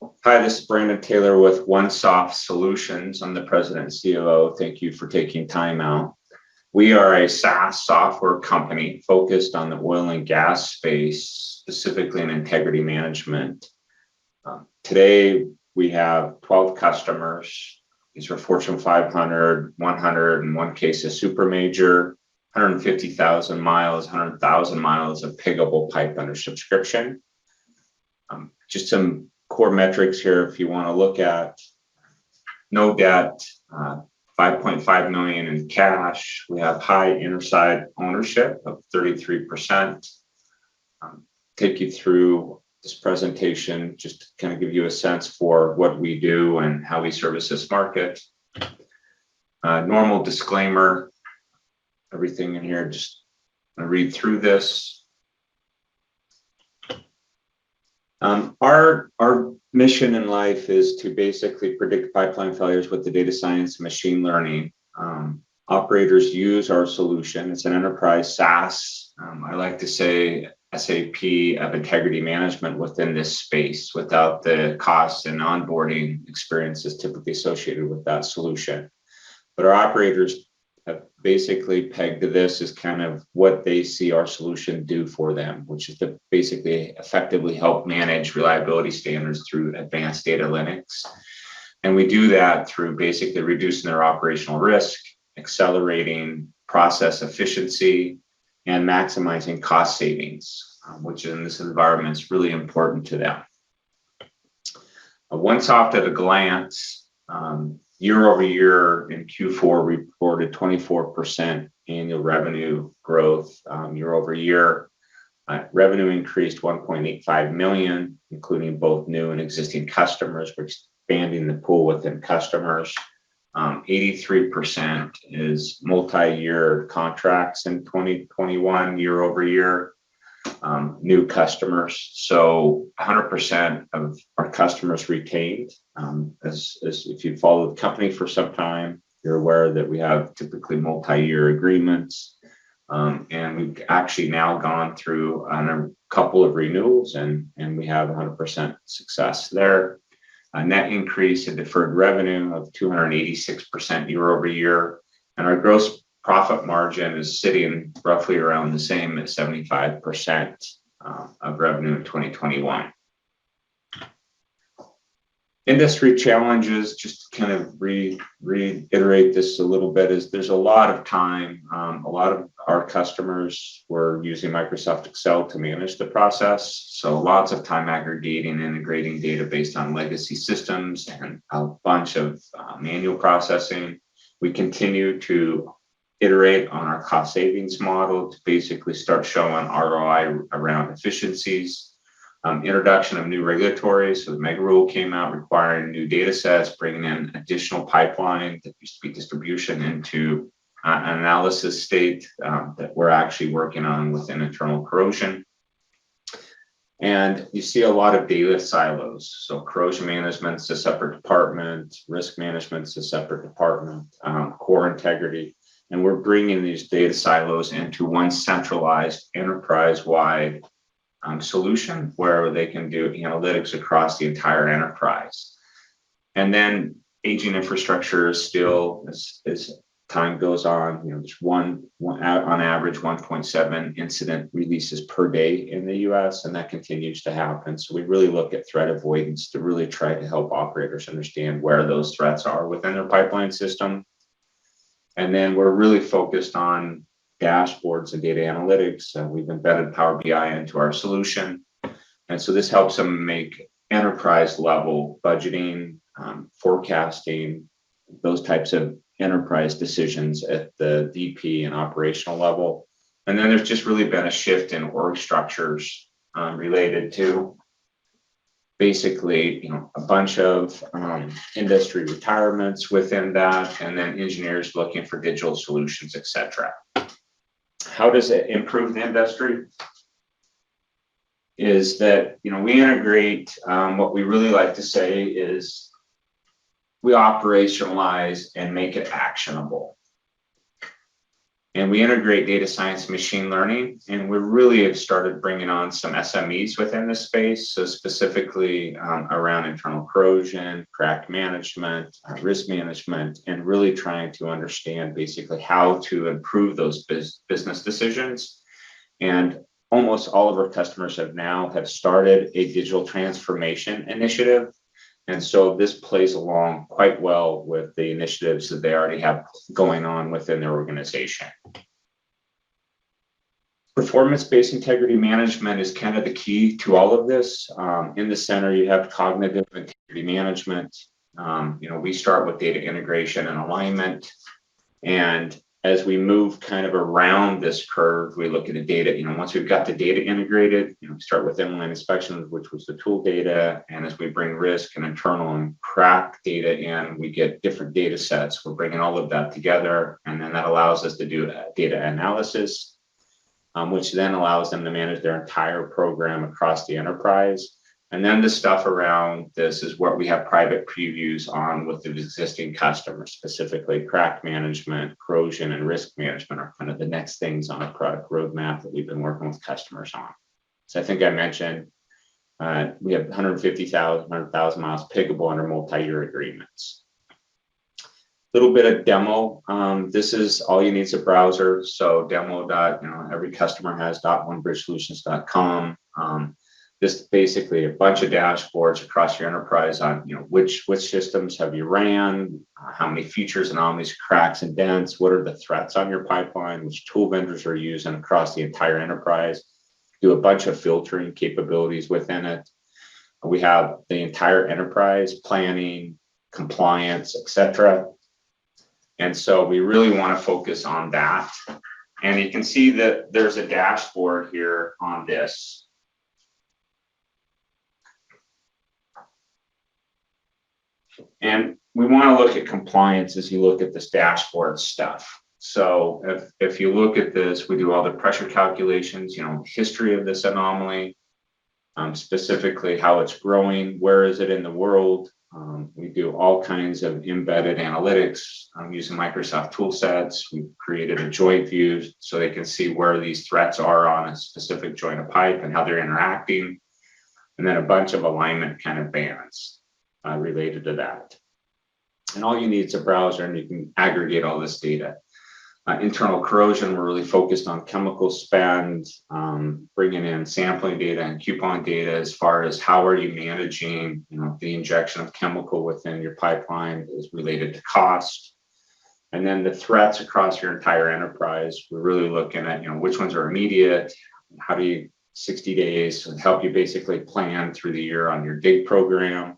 Hi, this is Brandon Taylor with OneSoft Solutions. I'm the president and COO. Thank you for taking time out. We are a SaaS software company focused on the oil and gas space, specifically in integrity management. Today, we have 12 customers. These are Fortune 500, 100, in one case, a super major, 150,000 miles, 100,000 miles of piggable pipe under subscription. Just some core metrics here if you want to look at. No debt, 5.5 million in cash. We have high inside ownership of 33%. Take you through this presentation just to kind of give you a sense for what we do and how we service this market. Normal disclaimer, everything in here, just read through this. Our mission in life is to basically predict pipeline failures with the data science and machine learning. Operators use our solution. It's an enterprise SaaS. I like to say SAP of integrity management within this space without the costs and onboarding experiences typically associated with that solution. But our operators have basically pegged to this as kind of what they see our solution do for them, which is to basically effectively help manage reliability standards through advanced data analytics. And we do that through basically reducing their operational risk, accelerating process efficiency, and maximizing cost savings, which in this environment is really important to them. OneSoft at a glance, year over year in Q4 reported 24% annual revenue growth year over year. Revenue increased 1.85 million, including both new and existing customers. We're expanding the pool within customers. 83% is multi-year contracts in 2021 year over year. New customers, so 100% of our customers retained. As if you follow the company for some time, you're aware that we have typically multi-year agreements, and we've actually now gone through a couple of renewals, and we have 100% success there. A net increase in deferred revenue of 286% year over year, and our gross profit margin is sitting roughly around the same at 75% of revenue in 2021. Industry challenges, just to kind of reiterate this a little bit, is there's a lot of time. A lot of our customers were using Microsoft Excel to manage the process. So lots of time aggregating and integrating data based on legacy systems and a bunch of manual processing. We continue to iterate on our cost savings model to basically start showing ROI around efficiencies. Introduction of new regulatory. So the mega rule came out requiring new data sets, bringing in additional pipeline that used to be distribution into an analysis state that we're actually working on within internal corrosion. And you see a lot of data silos. So corrosion management's a separate department, risk management's a separate department, core integrity. And we're bringing these data silos into one centralized enterprise-wide solution where they can do analytics across the entire enterprise. And then aging infrastructure is still, as time goes on, there's on average 1.7 incident releases per day in the US, and that continues to happen. So we really look at threat avoidance to really try to help operators understand where those threats are within their pipeline system. And then we're really focused on dashboards and data analytics. We've embedded Power BI into our solution. And so this helps them make enterprise level budgeting, forecasting, those types of enterprise decisions at the VP and operational level. And then there's just really been a shift in org structures related to basically, a bunch of industry retirements within that, and then engineers looking for digital solutions, et cetera. How does it improve the industry? Is that, we integrate, what we really like to say is we operationalize and make it actionable. And we integrate data science and machine learning, and we really have started bringing on some SMEs within this space. So specifically around internal corrosion, crack management, risk management, and really trying to understand basically how to improve those business decisions. And almost all of our customers have started a digital transformation initiative. And so this plays along quite well with the initiatives that they already have going on within their organization. Performance-based integrity management is kind of the key to all of this. In the center, you have cognitive integrity management. We start with data integration and alignment. And as we move kind of around this curve, we look at the data, once we've got the data integrated, we start with inline inspections, which was the tool data. And as we bring risk and internal and crack data in, we get different data sets. We're bringing all of that together. And then that allows us to do data analysis, which then allows them to manage their entire program across the enterprise. And then the stuff around this is what we have private previews on with the existing customers, specifically crack management, corrosion, and risk management are kind of the next things on a product roadmap that we've been working with customers on. So I think I mentioned we have 100,000 miles piggable under multi-year agreements. A little bit of demo. This is all you need is a browser. So demo. Every customer has .onebridgesolutions.com. This is basically a bunch of dashboards across your enterprise on, which systems have you ran, how many features, anomalies, cracks, and dents, what are the threats on your pipeline, which tool vendors are using across the entire enterprise, do a bunch of filtering capabilities within it. We have the entire enterprise planning, compliance, etc. And so we really want to focus on that. And you can see that there's a dashboard here on this. And we want to look at compliance as you look at this dashboard stuff. So if you look at this, we do all the pressure calculations, history of this anomaly, specifically how it's growing, where is it in the world. We do all kinds of embedded analytics using Microsoft tool sets. We've created a joint view so they can see where these threats are on a specific joint of pipe and how they're interacting. And then a bunch of alignment kind of bands related to that. And all you need is a browser and you can aggregate all this data. Internal corrosion, we're really focused on chemical spend, bringing in sampling data and coupon data as far as how are you managing the injection of chemical within your pipeline is related to cost. And then the threats across your entire enterprise, we're really looking at which ones are immediate, how do you 60 days help you basically plan through the year on your dig program.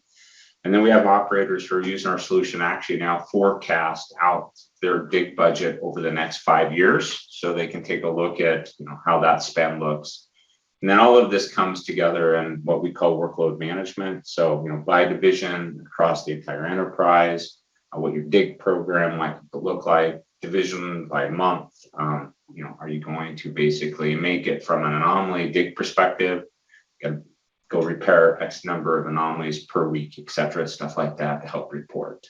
And then we have operators who are using our solution actually now forecast out their dig budget over the next 5 years, so they can take a look at how that spend looks. And then all of this comes together in what we call workload management. So by division across the entire enterprise, what your dig program might look like, division by month. Are you going to basically make it from an anomaly dig perspective? Go repair X number of anomalies per week, et cetera, stuff like that to help report.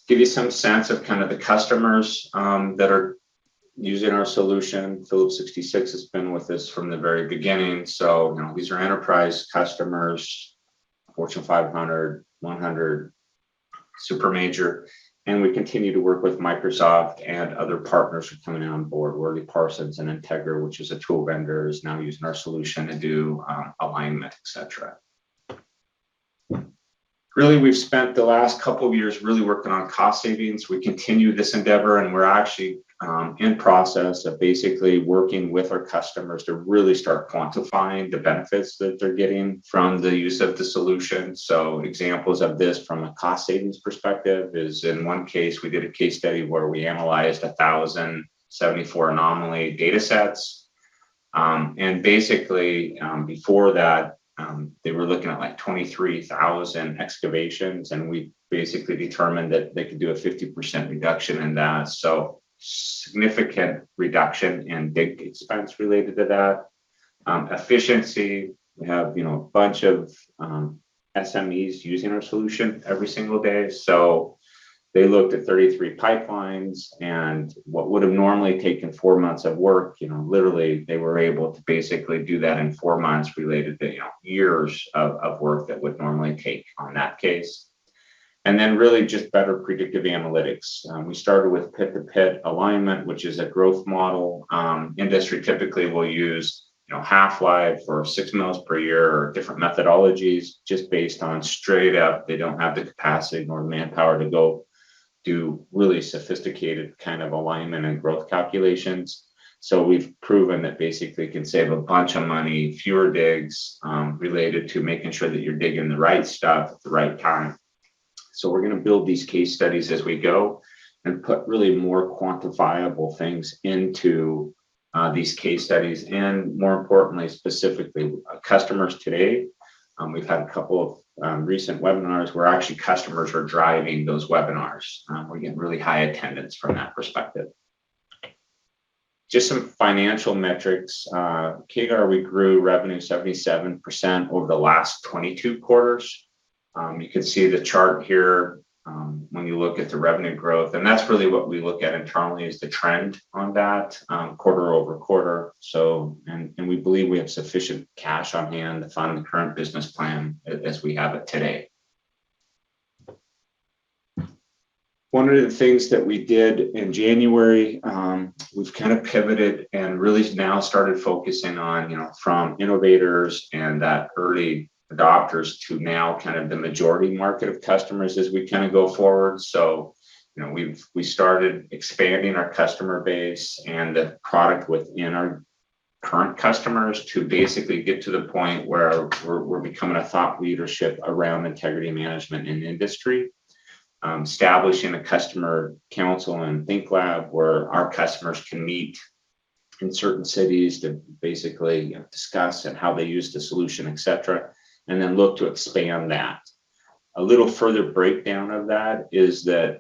Give you some sense of kind of the customers that are using our solution. Phillips 66 has been with us from the very beginning. So, these are enterprise customers, Fortune 500, 100, super major. And we continue to work with Microsoft and other partners who are coming on board. Worley Parsons and Integra, which is a tool vendor, is now using our solution to do alignment, et cetera. Really, we've spent the last couple of years really working on cost savings. We continue this endeavor, and we're actually in process of basically working with our customers to really start quantifying the benefits that they're getting from the use of the solution. So examples of this from a cost savings perspective is, in one case, we did a case study where we analyzed 1,074 anomaly data sets. And basically, before that, they were looking at like 23,000 excavations, and we basically determined that they could do a 50% reduction in that. So significant reduction in dig expense related to that. Efficiency, we have a bunch of SMEs using our solution every single day. So They looked at 33 pipelines, and what would have normally taken 4 months of work, literally they were able to basically do that in 4 months, related to years of work that would normally take on that case. And then really just better predictive analytics. We started with pit-to-pit alignment, which is a growth model. Industry typically will use half-life or 6 mils per year, or different methodologies, just based on straight up, they don't have the capacity nor manpower to go do really sophisticated kind of alignment and growth calculations. So we've proven that basically can save a bunch of money, fewer digs, related to making sure that you're digging the right stuff at the right time. So we're going to build these case studies as we go and put really more quantifiable things into these case studies, and more importantly, specifically customers today. We've had a couple of recent webinars where actually customers are driving those webinars. We're getting really high attendance from that perspective. Just some financial metrics. CAGR, we grew revenue 77% over the last 22 quarters. You can see the chart here when you look at the revenue growth, and that's really what we look at internally, is the trend on that quarter over quarter. So, and we believe we have sufficient cash on hand to fund the current business plan as we have it today. One of the things that we did in January, we've kind of pivoted and really now started focusing on, from innovators and that early adopters to now kind of the majority market of customers as we kind of go forward. So, we started expanding our customer base and the product within our current customers to basically get to the point where we're becoming a thought leadership around integrity management in industry. Establishing a customer council and think lab where our customers can meet in certain cities to basically discuss and how they use the solution, et cetera, and then look to expand that. A little further breakdown of that is that,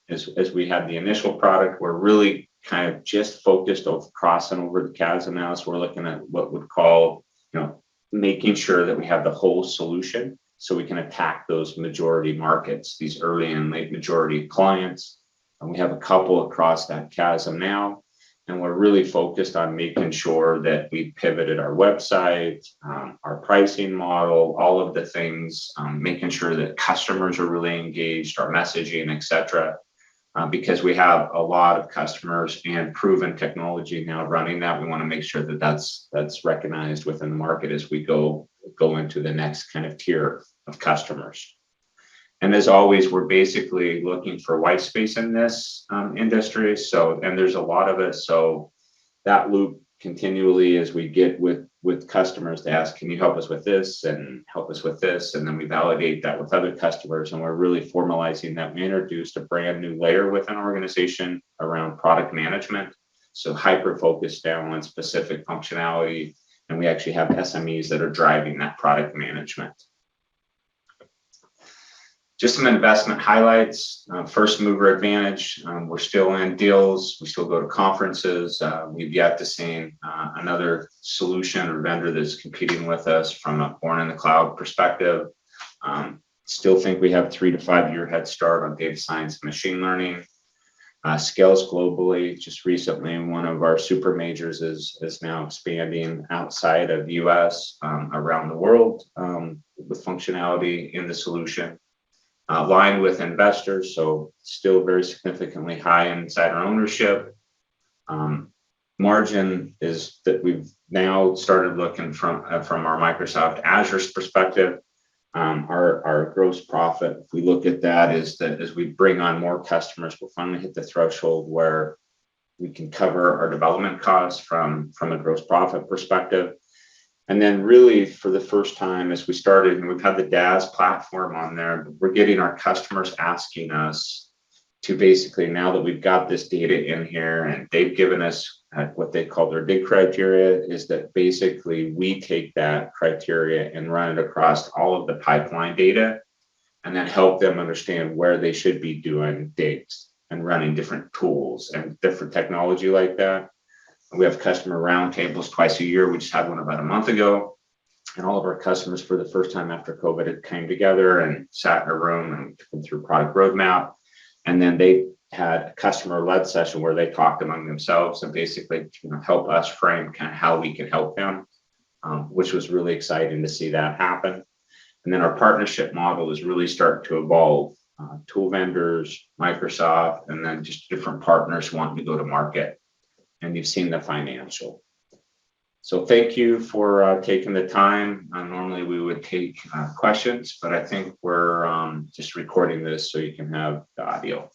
as we have the initial product, we're really kind of just focused on crossing over the chasm now. So we're looking at what we'd call, making sure that we have the whole solution so we can attack those majority markets, these early and late majority clients. And we have a couple across that chasm now. And we're really focused on making sure that we pivoted our website, our pricing model, all of the things, making sure that customers are really engaged, our messaging, et cetera, because we have a lot of customers and proven technology now running that. We want to make sure that that's recognized within the market as we go into the next kind of tier of customers. And as always, we're basically looking for white space in this industry. So, and there's a lot of it. So that loop continually as we get with customers to ask, can you help us with this and help us with this? And then we validate that with other customers. And we're really formalizing that. We introduced a brand new layer within our organization around product management. So hyper-focused down on specific functionality. And we actually have SMEs that are driving that product management. Just some investment highlights. First mover advantage. We're still in deals. We still go to conferences. We've yet to see another solution or vendor that's competing with us from a born in the cloud perspective. Still think we have 3 to 5 year head start on data science and machine learning. Scales globally. Just recently, one of our super majors is now expanding outside of the US, around the world, with functionality in the solution. Aligned with investors, so still very significantly high insider ownership. Margin is that we've now started looking from our Microsoft Azure's perspective. Our gross profit, if we look at that, is that as we bring on more customers, we'll finally hit the threshold where we can cover our development costs from a gross profit perspective. And then really for the first time as we started, and we've had the DAS platform on there, we're getting our customers asking us to basically, now that we've got this data in here and they've given us what they call their dig criteria, is that basically we take that criteria and run it across all of the pipeline data and then help them understand where they should be doing digs and running different tools and different technology like that. We have customer roundtables twice a year. We just had one about a month ago. And all of our customers, for the first time after COVID, had came together and sat in a room and took them through product roadmap. And then they had a customer-led session where they talked among themselves and basically help us frame kind of how we can help them, which was really exciting to see that happen. And then our partnership model is really starting to evolve. Tool vendors, Microsoft, and then just different partners wanting to go to market. And you've seen the financial. So thank you for taking the time. Normally we would take questions, but I think we're just recording this so you can have the audio.